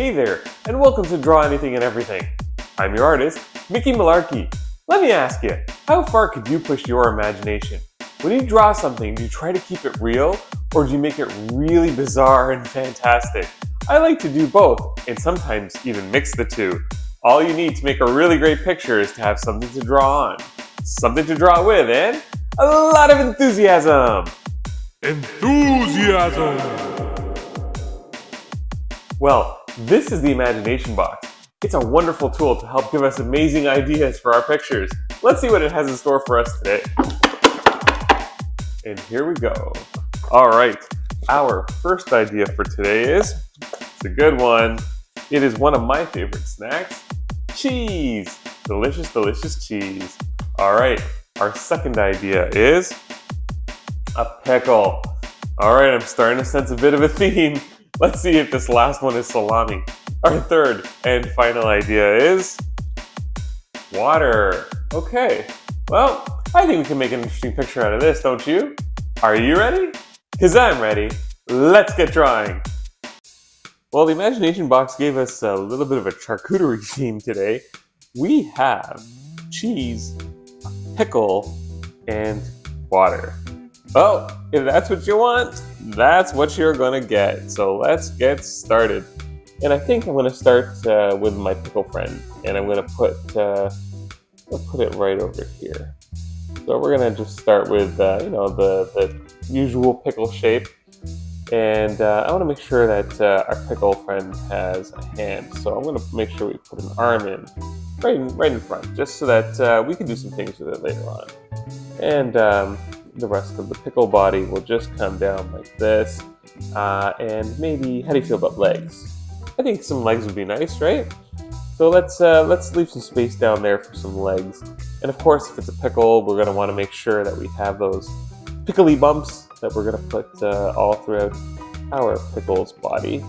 Hey there, and welcome to Draw Anything and Everything. I'm your artist, Mickey Malarky. Let me ask you, how far could you push your imagination? When you draw something, do you try to keep it real, or do you make it really bizarre and fantastic? I like to do both, and sometimes even mix the two. All you need to make a really great picture is to have something to draw on, something to draw with, and a lot of enthusiasm. Enthusiasm! Well, this is the Imagination Box. It's a wonderful tool to help give us amazing ideas for our pictures. Let's see what it has in store for us today. And here we go. All right, our first idea for today is, it's a good one. It is one of my favorite snacks, cheese. Delicious, delicious cheese. All right, our second idea is a pickle. All right, I'm starting to sense a bit of a theme. Let's see if this last one is salami. Our third and final idea is water. Okay, well, I think we can make an interesting picture out of this, don't you? Are you ready? Because I'm ready. Let's get drawing. Well, the Imagination Box gave us a little bit of a charcuterie theme today. We have cheese, pickle, and water. Oh, if that's what you want, that's what you're gonna get. So let's get started. And I think I'm gonna start with my pickle friend, and I'm gonna put it right over here. So we're gonna just start with the usual pickle shape, and I want to make sure that our pickle friend has a hand. So I'm gonna make sure we put an arm in right in front, just so that we can do some things with it later on. And the rest of the pickle body will just come down like this. And maybe, how do you feel about legs? I think some legs would be nice, right? So let's leave some space down there for some legs. And of course, if it's a pickle, we're gonna want to make sure that we have those pickly bumps that we're gonna put all throughout our pickle's body.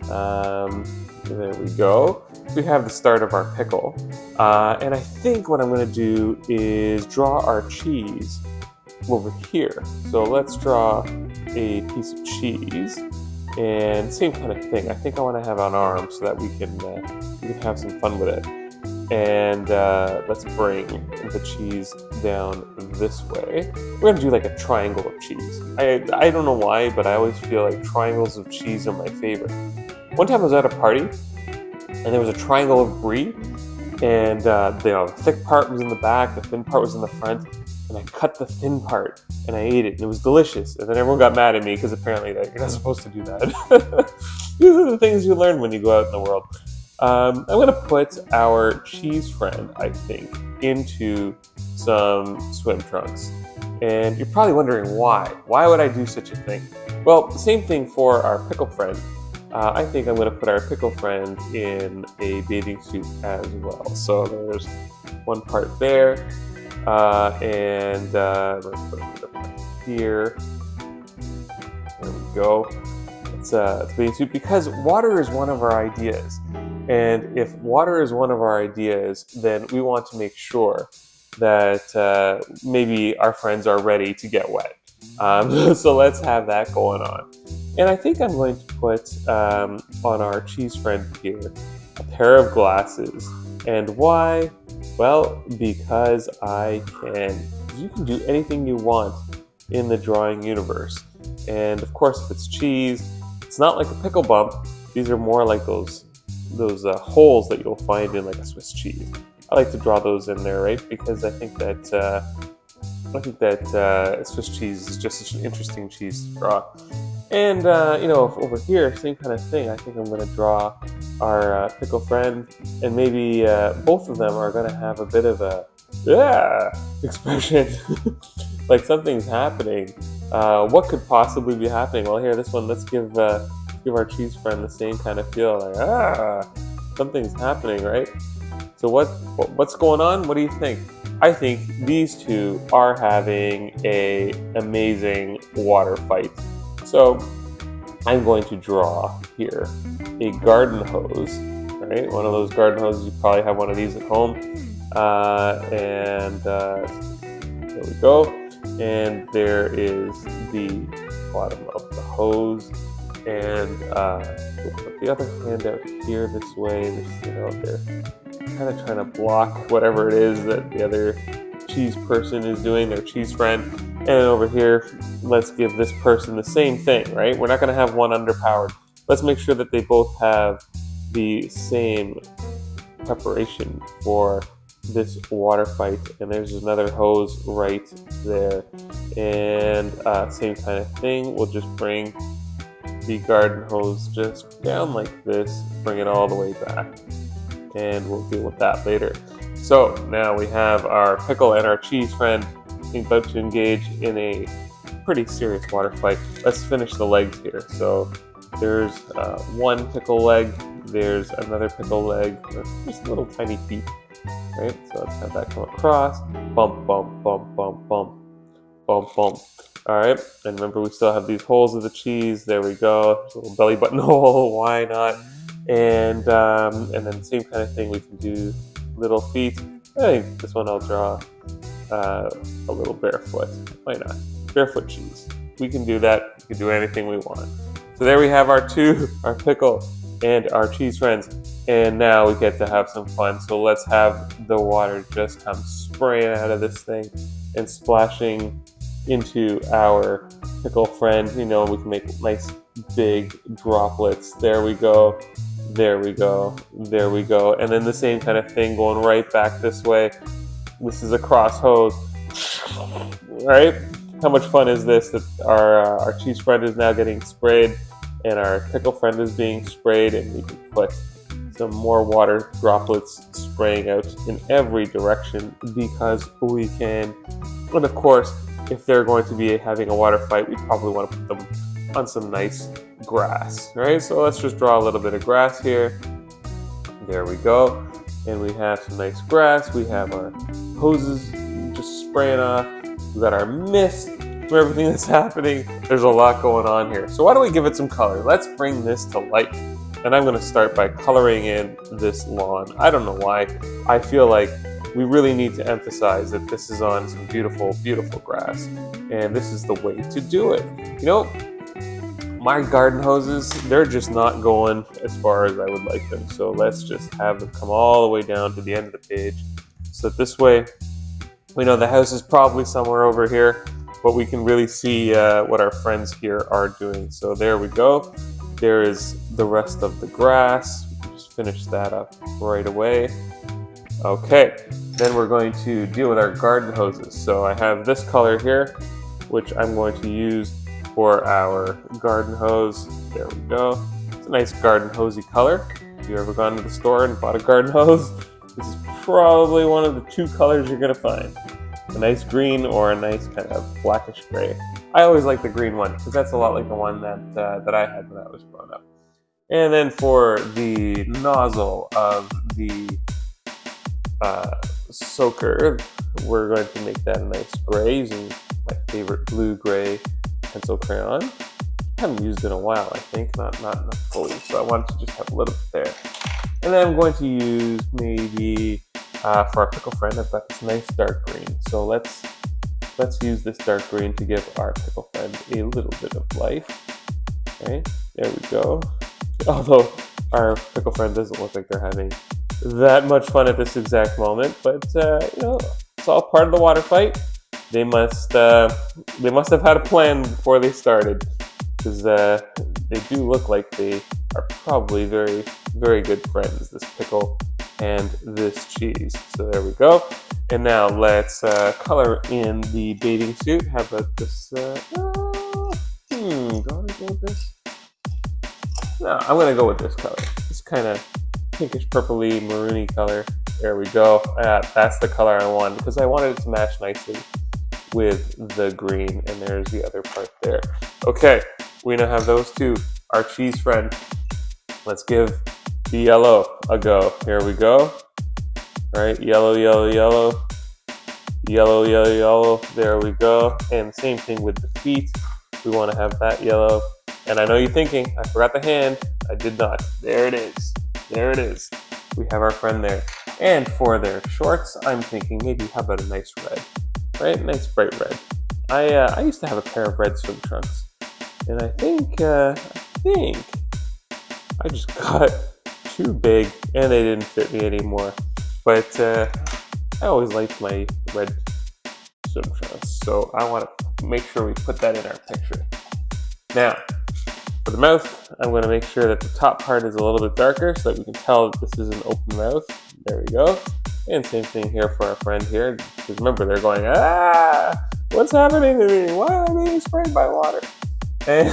There we go. So we have the start of our pickle. And I think what I'm gonna do is draw our cheese over here. So let's draw a piece of cheese, and same kind of thing. I think I want to have an arm so that we can have some fun with it. And let's bring the cheese down this way. We're gonna do like a triangle of cheese. I don't know why, but I always feel like triangles of cheese are my favorite. One time I was at a party, and there was a triangle of brie, and the thick part was in the back, the thin part was in the front. And I cut the thin part and I ate it, and it was delicious. And then everyone got mad at me because apparently you're not supposed to do that. These are the things you learn when you go out in the world. I'm going to put our cheese friend, I think, into some swim trunks. And you're probably wondering why. Why would I do such a thing? Well, the same thing for our pickle friend. I think I'm going to put our pickle friend in a bathing suit as well. So there's one part there. And we're going to put it up here. There we go. It's a bathing suit because water is one of our ideas. And if water is one of our ideas, then we want to make sure that maybe our friends are ready to get wet. So let's have that going on. And I think I'm going to put on our cheese friend here a pair of glasses. And why? Well, because I can. You can do anything you want in the drawing universe. And of course, if it's cheese, it's not like a pickle bump. These are more like those holes that you'll find in like a Swiss cheese. I like to draw those in there, right? Because I think that Swiss cheese is just such an interesting cheese to draw. And over here, same kind of thing. I think I'm going to draw our pickle friend, and maybe both of them are going to have a bit of a expression, like something's happening. What could possibly be happening? Well, here, this one. Let's give our cheese friend the same kind of feel, like something's happening, right? So what's going on? What do you think? I think these two are having an amazing water fight. So I'm going to draw here a garden hose, right? One of those garden hoses. You probably have one of these at home. And there we go. And there is the bottom of the hose. And we'll put the other hand out here this way. They're kind of trying to block whatever it is that the other cheese person is doing, their cheese friend. And over here, let's give this person the same thing, right? We're not going to have one underpowered. Let's make sure that they both have the same preparation for this water fight. And there's another hose right there. And same kind of thing. We'll just bring the garden hose just down like this, bring it all the way back. And we'll deal with that later. So now we have our pickle and our cheese friend about to engage in a pretty serious water fight. Let's finish the legs here. So there's one pickle leg, there's another pickle leg, just little tiny feet, right? So let's have that come across. Bump, bump, bump, bump, bump, bump, bump. All right, and remember we still have these holes of the cheese. There we go. There's a little belly button hole. Why not? And then same kind of thing. We can do little feet. I think this one I'll draw a little barefoot. Why not? Barefoot cheese. We can do that. We can do anything we want. So there we have our pickle and our cheese friends. And now we get to have some fun. So let's have the water just come spraying out of this thing and splashing into our pickle friend. We can make nice big droplets. There we go. There we go. There we go. And then the same kind of thing going right back this way. This is a cross hose. Right? How much fun is this that our cheese friend is now getting sprayed and our pickle friend is being sprayed, and we can put some more water droplets spraying out in every direction because we can. And of course, if they're going to be having a water fight, we probably want to put them on some nice grass, right? So let's just draw a little bit of grass here. There we go. And we have some nice grass. We have our hoses just spraying off. We got our mist for everything that's happening. There's a lot going on here. So why don't we give it some color? Let's bring this to life. And I'm going to start by coloring in this lawn. I don't know why. I feel like we really need to emphasize that this is on some beautiful, beautiful grass. And this is the way to do it. My garden hoses, they're just not going as far as I would like them. So let's just have them come all the way down to the end of the page. So that this way, we know the house is probably somewhere over here, but we can really see what our friends here are doing. So there we go. There is the rest of the grass. We can just finish that up right away. Okay, then we're going to deal with our garden hoses. So I have this color here, which I'm going to use for our garden hose. There we go. It's a nice garden hosey color. If you've ever gone to the store and bought a garden hose, this is probably one of the two colors you're gonna find. A nice green or a nice kind of blackish gray. I always like the green one because that's a lot like the one that I had when I was growing up. And then for the nozzle of the soaker, we're going to make that a nice gray using my favorite blue-gray pencil crayon. I haven't used it in a while, I think, not fully, so I wanted to just have a little bit there. And then I'm going to use maybe for our pickle friend, I've got this nice dark green. So let's use this dark green to give our pickle friend a little bit of life. Okay, there we go. Although our pickle friend doesn't look like they're having that much fun at this exact moment, but it's all part of the water fight. They must have had a plan before they started, because they do look like they are probably very, very good friends, this pickle and this cheese. So there we go. And now let's color in the bathing suit. How about this? Do I want to go with this? No, I'm going to go with this color. This kind of pinkish, purpley, maroony color. There we go. That's the color I wanted because I wanted it to match nicely with the green, and there's the other part there. Okay, we now have those two. Our cheese friend. Let's give the yellow a go. Here we go. All right, yellow, yellow, yellow. Yellow, yellow, yellow. There we go. And same thing with the feet. We want to have that yellow. And I know you're thinking, I forgot the hand. I did not. There it is. There it is. We have our friend there. And for their shorts, I'm thinking maybe how about a nice red, right? Nice bright red. I used to have a pair of red swim trunks, and I think think I just got too big and they didn't fit me anymore. But I always liked my red swim trunks, so I want to make sure we put that in our picture. Now, for the mouth, I'm going to make sure that the top part is a little bit darker so that we can tell that this is an open mouth. There we go. And same thing here for our friend here. Because remember, they're going, what's happening to me? Why am I being sprayed by water? And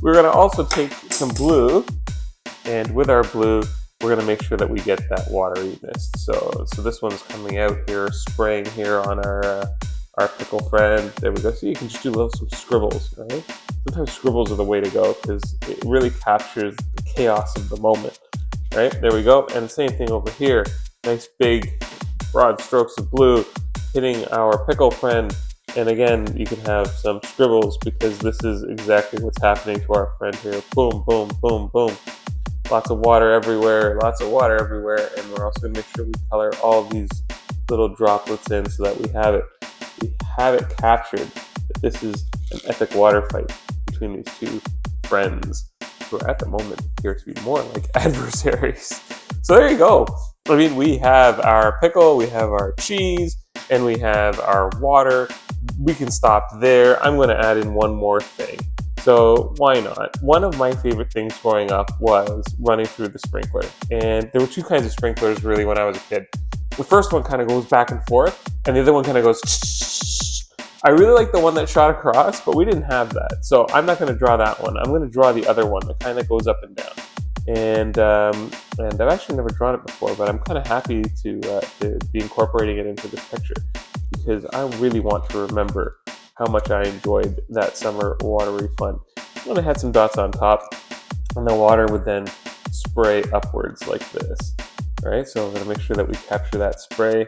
we're going to also take some blue. And with our blue, we're going to make sure that we get that wateryness. So this one's coming out here, spraying here on our pickle friend. There we go. So you can just do some scribbles, right? Sometimes scribbles are the way to go because it really captures the chaos of the moment, right? There we go. And the same thing over here. Nice big broad strokes of blue hitting our pickle friend. And again, you can have some scribbles because this is exactly what's happening to our friend here. Boom, boom, boom, boom. Lots of water everywhere, and we're also going to make sure we color all these little droplets in so that we have it captured that this is an epic water fight between these two friends who are at the moment appear to be more like adversaries. So there you go. I mean, we have our pickle, we have our cheese, and we have our water. We can stop there. I'm going to add in one more thing. So why not? One of my favorite things growing up was running through the sprinkler. And there were two kinds of sprinklers really when I was a kid. The first one kind of goes back and forth, and the other one kind of goes. I really like the one that shot across, but we didn't have that. So I'm not going to draw that one. I'm going to draw the other one that kind of goes up and down. And I've actually never drawn it before, but I'm kind of happy to be incorporating it into this picture because I really want to remember how much I enjoyed that summer watery fun. And I had some dots on top, and the water would then spray upwards like this. All right, so I'm going to make sure that we capture that spray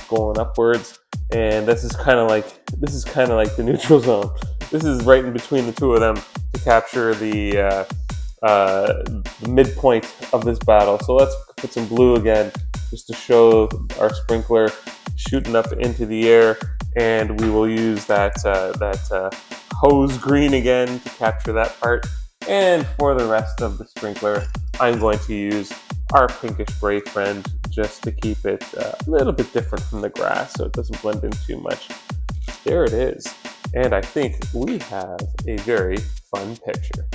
going upwards. And this is kind of like the neutral zone. This is right in between the two of them to capture the midpoint of this battle. So let's put some blue again just to show our sprinkler shooting up into the air, and we will use that hose green again to capture that part. And for the rest of the sprinkler, I'm going to use our pinkish gray friend just to keep it a little bit different from the grass so it doesn't blend in too much. There it is. And I think we have a very fun picture.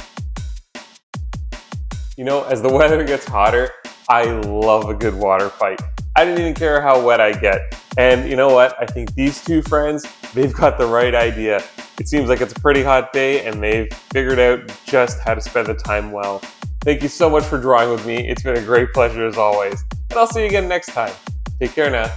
You know, as the weather gets hotter, I love a good water fight. I didn't even care how wet I get. And you know what? I think these two friends, they've got the right idea. It seems like it's a pretty hot day and they've figured out just how to spend the time well. Thank you so much for drawing with me. It's been a great pleasure as always. And I'll see you again next time. Take care now.